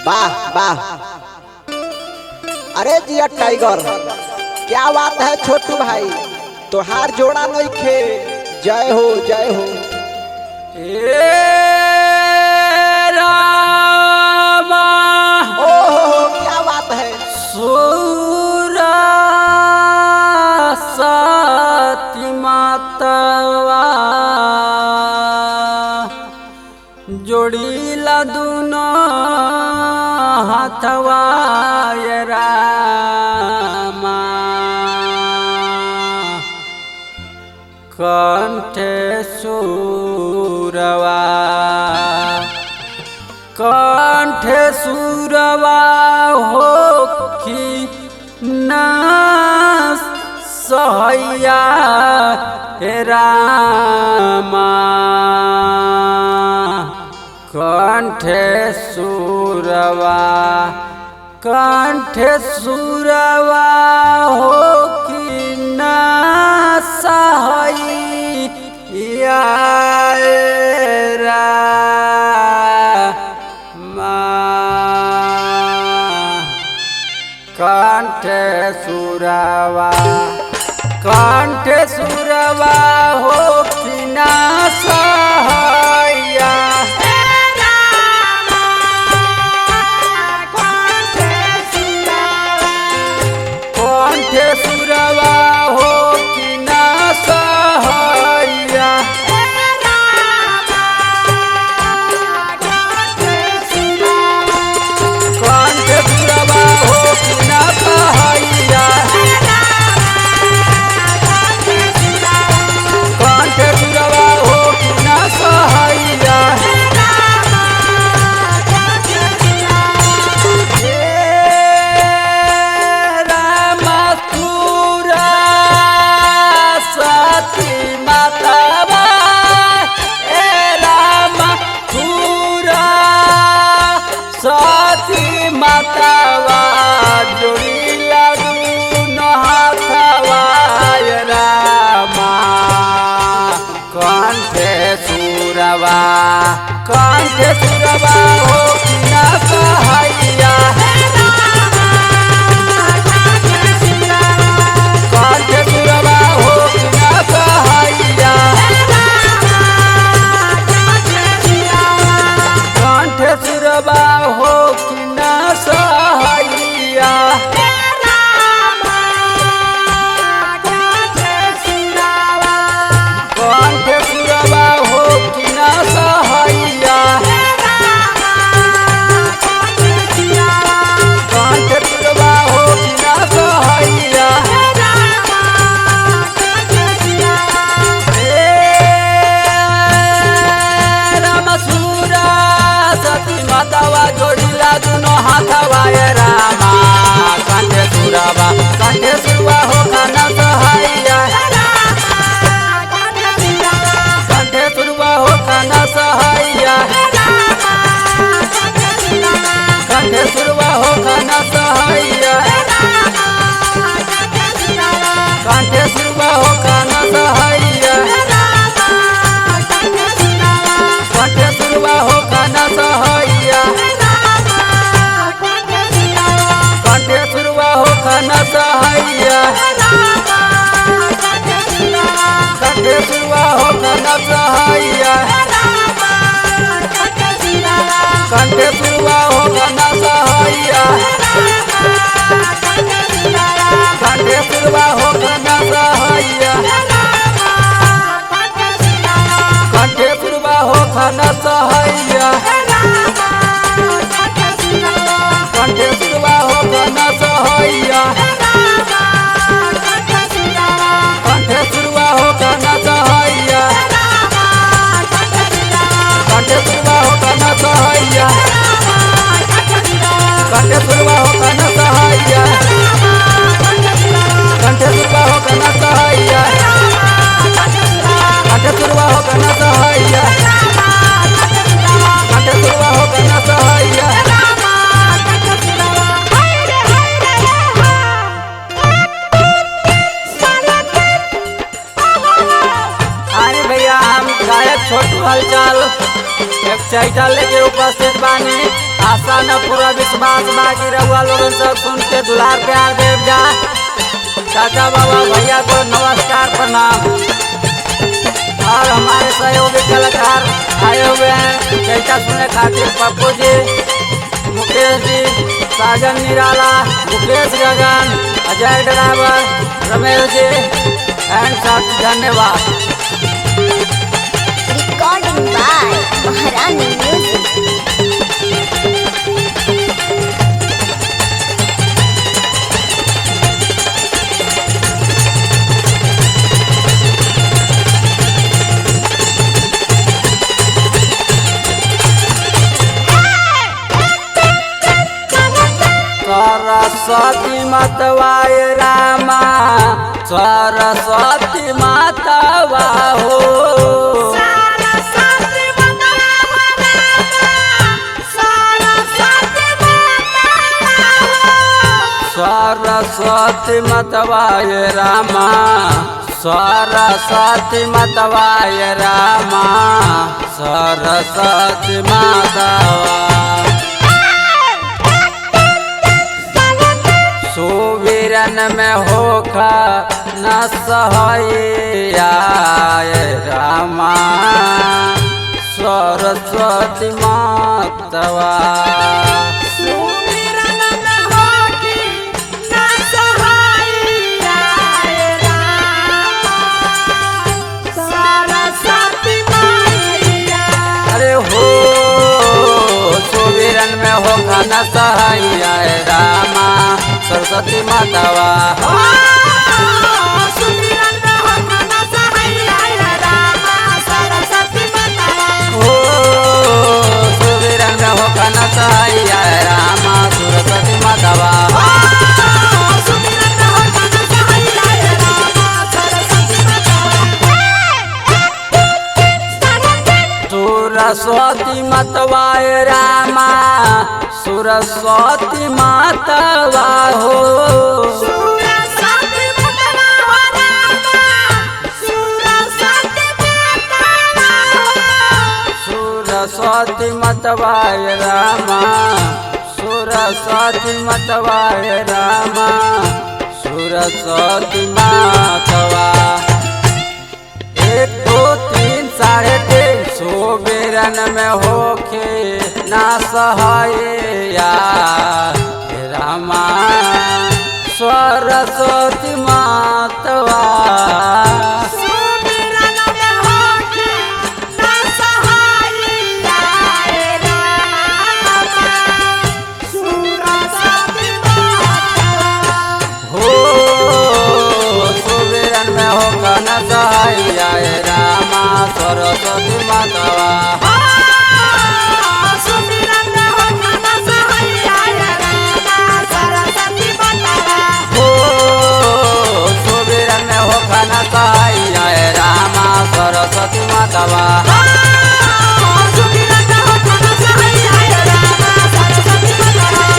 वाह वाह। अरे जिया टाइगर, क्या बात है छोटू भाई, तोहार जोड़ा नहीं खे। जय हो जय हो। रामा ओहो क्या बात है। सूरा सती मातवा जोड़ीला दुनो हाथवा ये रामा कंठे सुरवा हो कि ना सहैया हे रामा कंठे सुरवा हो कि ना सहैया रामा कंठे सुरवा हो कि ना सहैया कंठे सुरवा हो कि ना सहैया कंठे सुरवा हो कि ना सहैया कंठे सुरवा हो कि ना सहैया सती मातावा जोड़ीला दुनो हाथवा ये रामा कंठे सुरवा हो कि ना सहैया कंठे सुरवा हो कि ना सहैया कंठे सुरवा हो कि ना सहैया कंठे सुरवा हो कि ना सहैया कंठे सुरवा हो कि ना सहैया मातावा जोड़ीला दुनो हाथवा ये रामा कंठे सुरवा हो खाना सहैया कंठे सुरवा हो खाना सहैया कंठे सुरवा हो खाना सहैया कंठे सुरवा हो खाना सहैया कंठे सुरवा हो खाना सहैया कंठे सुरवा हो खाना सहैया कंठे सुरवा हो खाना सहैया कंठे सुरवा हो खाना सहैया कंठे सुरवा हो खाना सहैया कंठे सुरवा हो खाना सहैया कंठे सुरवा हो खाना सहैया कंठे सुरवा हो खाना सहैया कंठे सुरवा हो खाना सहैया कंठे सुरवा हो खाना सहैया कंठे सुरवा हो खाना सहैया कंठे सुरवा हो खाना सहैया कंठे सुरवा हो खाना सहैया। आए भैया हम गायक छोटू हलचल एक चैता लेके उपस्थित बानी। आशा न पूरा विश्वास बाकी रहुआ लोगन सब सुन के दुलार प्यार देव जा। चाचा बाबा भैया को नमस्कार प्रणाम। और हमारे सहयोगी कलाकार आए हुए हैं चैता सुनने खातिर पप्पू जी, मुकेश जी, साजन निराला, मुकेश गगन, अजय ड्राइवर, रमेश जी एंड साथ धन्यवाद। Recording by Maharani Music. Saraswati मतवाय रामा, सरस्वती मातवा हो, सरस्वती मतवाय रामा, सरस्वती मतवाय रामा, सरस्वती मातवा। सुवीरन में होखा न सहैया रामा, सरस्वती मातवा। अरे हो सुवीरन में होखा न सहैया रामा, सरस्वती मातवा। हो सुवीरन में होखा न सहैया रामा, सरस्वती मातवा। सरस्वती मतवाय रामा, सरस्वती मातवा हो, सरस्वती मतवाय रामा, सरस्वती मतवाय रामा, सरस्वती मातवा। 1 2 3 साढ़े 3 सुवीरन में होखे ना सहैया रामा, सरस्वती मातवा। हो सुवीरन में होखा न सहैया रामा, सरस्वती मातवा। हो सुवीरन में होखा न सहैया रामा, सरस्वती मातवा।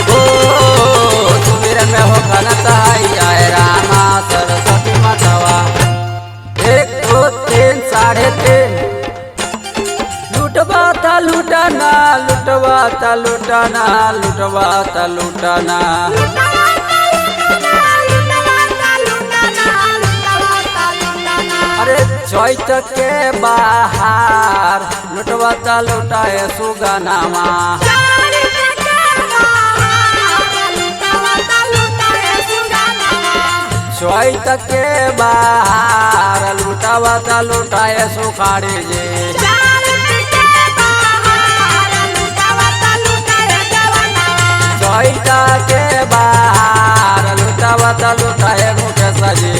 हो सुवीरन में होखा न सहैया रामा, सरस्वती मातवा। 1 2 3 साढ़े 3 लुटवा था लुटाना, लुटवा था लुटाना, लुटवा था लुटाना। अरे चैत के बाहर लुटवा था लुटाए सुगनामा, चैत के बाहर लुटवा था लुटाए सुखाड़ी जी। चैत के बाहर लुटवा था लुटाए मुकेश जी।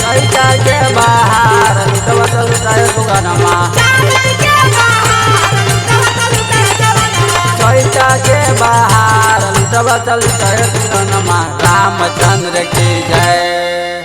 चैत के बाहर लुटवा था लुटाए सुगनमा, चैत के बाहर लुटवा था लुटाए सुगनमा। रामचंद्र की जय।